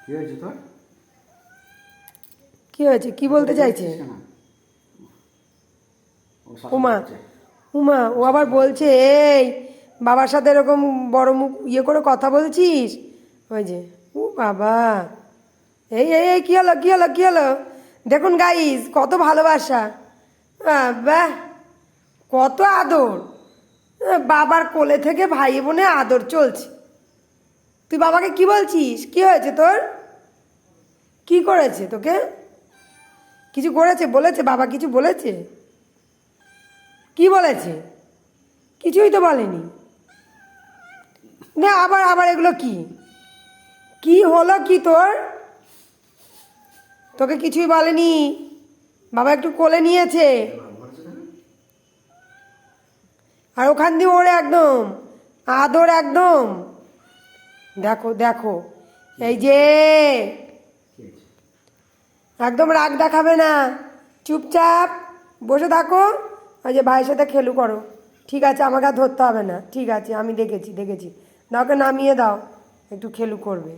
কি হয়েছে তোর? কি হয়েছে? কি বলতে চাইছে? উমা উমা ও আবার বলছে এই বাবার সাথে এরকম বড় মুখ ইয়ে করে কথা বলছিস। ওই যে ও বাবা, এই এই এই কী হলো কী হলো কী হলো? দেখুন গাইস, কত ভালোবাসা, বাহ, কত আদর। বাবার কোলে থেকে ভাই বোনে আদর চলছে। তুই বাবাকে কি বলছিস? কি হয়েছে তোর? কি করেছে তোকে? কিছু করেছে? বলেছে বাবা কিছু বলেছে? কি বলেছে? কিছুই তো বলেনি। না আবার আবার এগুলো কি? কি হলো কি তোর? তোকে কিছুই বলেনি, বাবা একটু কোলে নিয়েছে আর ওখান দিয়ে ওর একদম আদর একদম। দেখো দেখো, এই যে একদম রাগ দেখাবে না, চুপচাপ বসে থাকো। ওই যে ভাইয়ের সাথে খেলু করো, ঠিক আছে? আমাকে আর ধরতে হবে না, ঠিক আছে? আমি দেখেছি দেখেছি। দাওকে নামিয়ে দাও, একটু খেলু করবে।